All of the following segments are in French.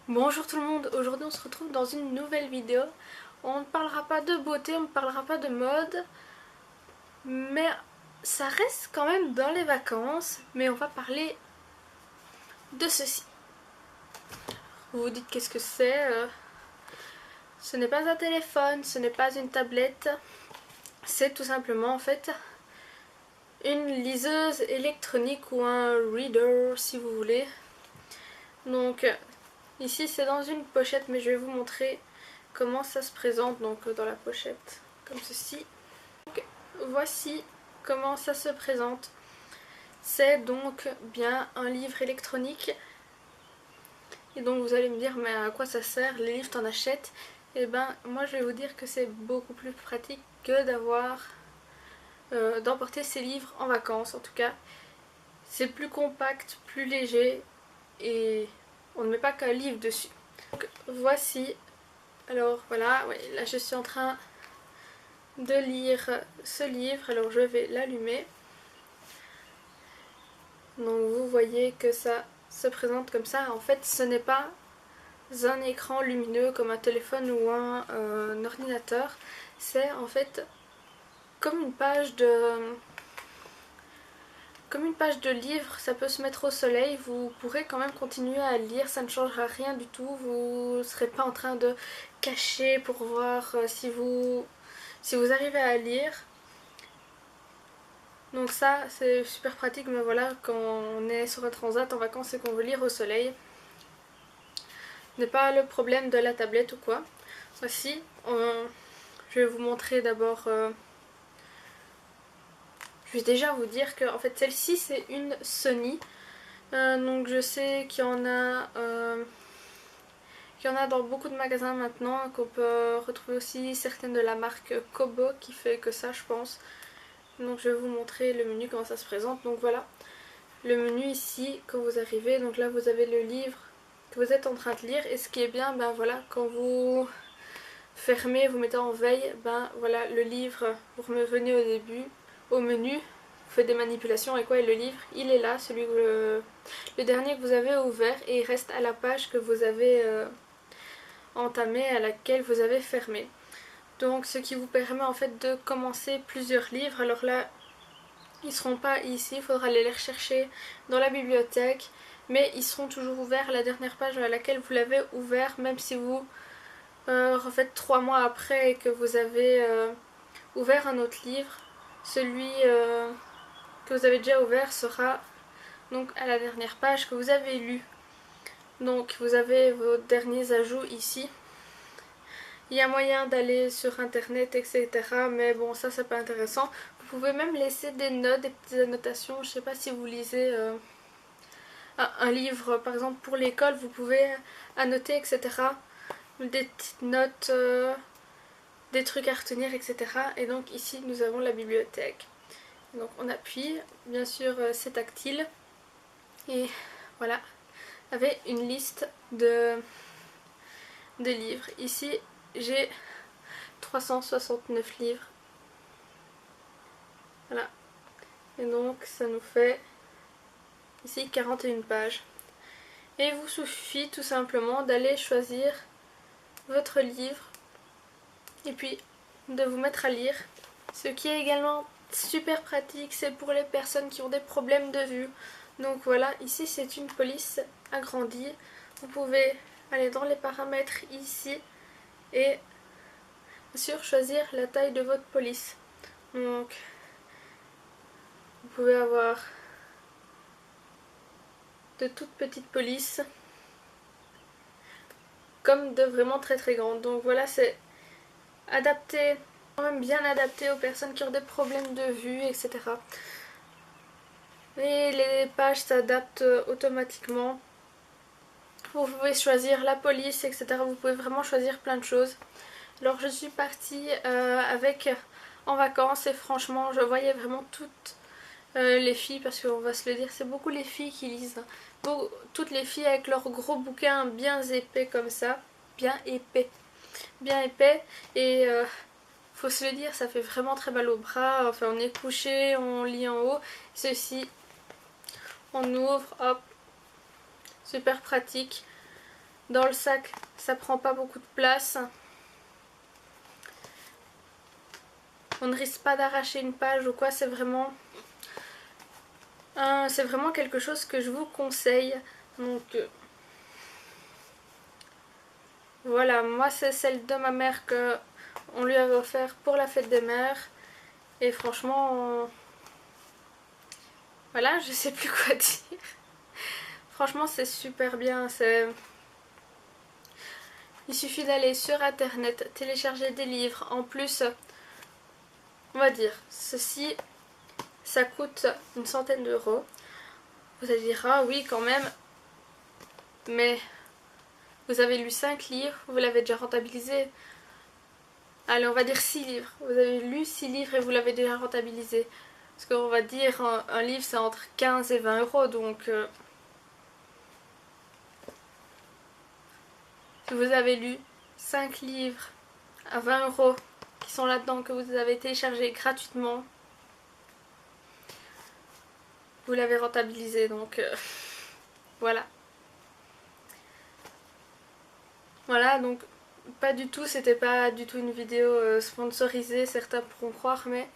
Bonjour tout le monde, aujourd'hui on se retrouve dans une nouvelle vidéo. On ne parlera pas de beauté, on ne parlera pas de mode, mais ça reste quand même dans les vacances, mais on va parler de ceci. Vous vous dites qu'est-ce que c'est Ce n'est pas un téléphone, ce n'est pas une tablette, c'est tout simplement en fait une liseuse électronique ou un reader si vous voulez. Donc ici c'est dans une pochette, mais je vais vous montrer comment ça se présente donc dans la pochette, comme ceci. Donc, voici comment ça se présente. C'est donc bien un livre électronique. Et donc vous allez me dire, mais à quoi ça sert? Les livres t'en achètes? Et ben moi je vais vous dire que c'est beaucoup plus pratique que d'emporter ces livres en vacances. En tout cas, c'est plus compact, plus léger et on ne met pas qu'un livre dessus. Donc voici. Alors voilà, ouais, là je suis en train de lire ce livre. Alors je vais l'allumer. Donc vous voyez que ça se présente comme ça. En fait, ce n'est pas un écran lumineux comme un téléphone ou un ordinateur. C'est en fait comme une page de livre. Ça peut se mettre au soleil. Vous pourrez quand même continuer à lire. Ça ne changera rien du tout. Vous ne serez pas en train de cacher pour voir si vous arrivez à lire. Donc ça c'est super pratique, mais voilà, quand on est sur un transat en vacances et qu'on veut lire au soleil, ce n'est pas le problème de la tablette ou quoi. Voici, je vais vous montrer d'abord, je vais déjà vous dire que en fait celle-ci c'est une Sony. Donc je sais qu'il y en a dans beaucoup de magasins maintenant, qu'on peut retrouver aussi certaines de la marque Kobo qui fait que ça je pense. Donc je vais vous montrer le menu, comment ça se présente. Donc voilà, le menu ici quand vous arrivez, donc là vous avez le livre que vous êtes en train de lire, et ce qui est bien, ben voilà, quand vous fermez, vous mettez en veille, ben voilà, le livre, vous revenez au début, au menu, vous faites des manipulations et quoi, et le livre, il est là, le dernier que vous avez ouvert, et il reste à la page que vous avez entamée, à laquelle vous avez fermé. Donc ce qui vous permet en fait de commencer plusieurs livres. Alors là, ils ne seront pas ici, il faudra aller les rechercher dans la bibliothèque, mais ils seront toujours ouverts à la dernière page à laquelle vous l'avez ouvert, même si vous refaites 3 mois après et que vous avez ouvert un autre livre. Celui que vous avez déjà ouvert sera donc à la dernière page que vous avez lu. Donc vous avez vos derniers ajouts ici. Il y a moyen d'aller sur internet, etc. Mais bon, ça c'est pas intéressant. Vous pouvez même laisser des notes, des petites annotations. Je sais pas si vous lisez un livre, par exemple pour l'école, vous pouvez annoter, etc. Des petites notes, des trucs à retenir, etc. Et donc ici nous avons la bibliothèque. Donc on appuie, bien sûr c'est tactile. Et voilà, avec une liste de livres. Ici j'ai 369 livres. Voilà. Et donc ça nous fait ici 41 pages. Et il vous suffit tout simplement d'aller choisir votre livre et puis de vous mettre à lire. Ce qui est également super pratique, c'est pour les personnes qui ont des problèmes de vue. Donc voilà, ici c'est une police agrandie. Vous pouvez aller dans les paramètres ici et bien sûr choisir la taille de votre police. Donc vous pouvez avoir de toutes petites polices comme de vraiment très très grandes. Donc voilà, c'est adapté, quand même bien adapté aux personnes qui ont des problèmes de vue, etc. Et les pages s'adaptent automatiquement. Vous pouvez choisir la police, etc. Vous pouvez vraiment choisir plein de choses. Alors je suis partie en vacances et franchement je voyais vraiment toutes les filles, parce qu'on va se le dire, c'est beaucoup les filles qui lisent. Toutes les filles avec leurs gros bouquins bien épais comme ça, bien épais, et faut se le dire, ça fait vraiment très mal au bras. Enfin on est couché, on lit en haut. Ceci, on ouvre, hop, super pratique. Dans le sac, ça prend pas beaucoup de place. On ne risque pas d'arracher une page ou quoi, c'est vraiment quelque chose que je vous conseille. Donc voilà, moi c'est celle de ma mère que on lui avait offert pour la fête des mères. Et franchement, voilà, je sais plus quoi dire. Franchement, c'est super bien. Il suffit d'aller sur internet, télécharger des livres. En plus, on va dire, ceci, ça coûte une centaine d'euros. Vous allez dire, ah oui, quand même. Mais vous avez lu 5 livres, vous l'avez déjà rentabilisé. Allez, on va dire 6 livres. Vous avez lu 6 livres et vous l'avez déjà rentabilisé. Parce qu'on va dire, un livre, c'est entre 15 et 20 euros. Donc, si vous avez lu 5 livres à 20 euros qui sont là-dedans, que vous avez téléchargé gratuitement, vous l'avez rentabilisé. Donc, voilà. Voilà, donc pas du tout, c'était pas du tout une vidéo sponsorisée, certains pourront croire, mais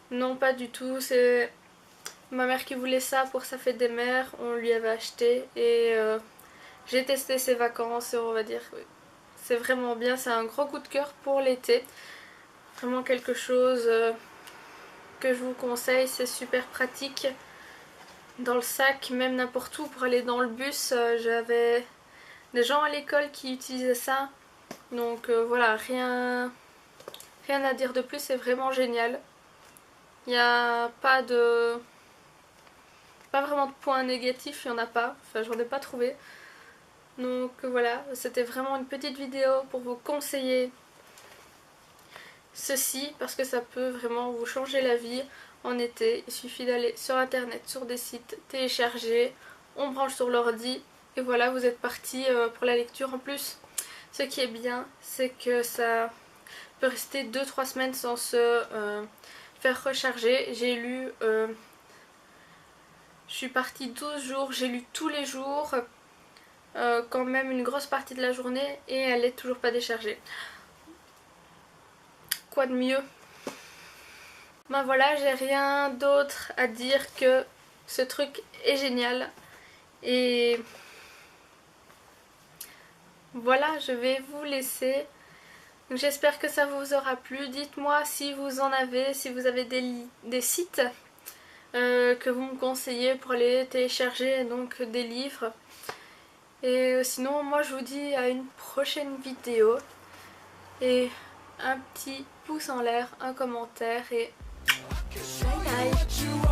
non, pas du tout. C'est ma mère qui voulait ça pour sa fête des mères, on lui avait acheté et j'ai testé ses vacances et on va dire oui, c'est vraiment bien, c'est un gros coup de cœur pour l'été. Vraiment quelque chose que je vous conseille, c'est super pratique. Dans le sac, même n'importe où, pour aller dans le bus, j'avais des gens à l'école qui utilisaient ça. Donc voilà, rien à dire de plus, c'est vraiment génial. Il n'y a pas vraiment de points négatifs, il n'y en a pas. Enfin, j'en ai pas trouvé. Donc voilà, c'était vraiment une petite vidéo pour vous conseiller ceci, parce que ça peut vraiment vous changer la vie en été. Il suffit d'aller sur internet, sur des sites, télécharger, on branche sur l'ordi et voilà, vous êtes parti pour la lecture. En plus, ce qui est bien, c'est que ça peut rester 2-3 semaines sans se faire recharger. J'ai lu, je suis partie 12 jours, j'ai lu tous les jours, quand même une grosse partie de la journée et elle est toujours pas déchargée. Quoi de mieux? Ben voilà, j'ai rien d'autre à dire que ce truc est génial. Et voilà, je vais vous laisser. J'espère que ça vous aura plu. Dites-moi si vous en avez, si vous avez des sites que vous me conseillez pour aller télécharger donc des livres. Et sinon, moi je vous dis à une prochaine vidéo. Et un petit pouce en l'air, un commentaire et bye bye.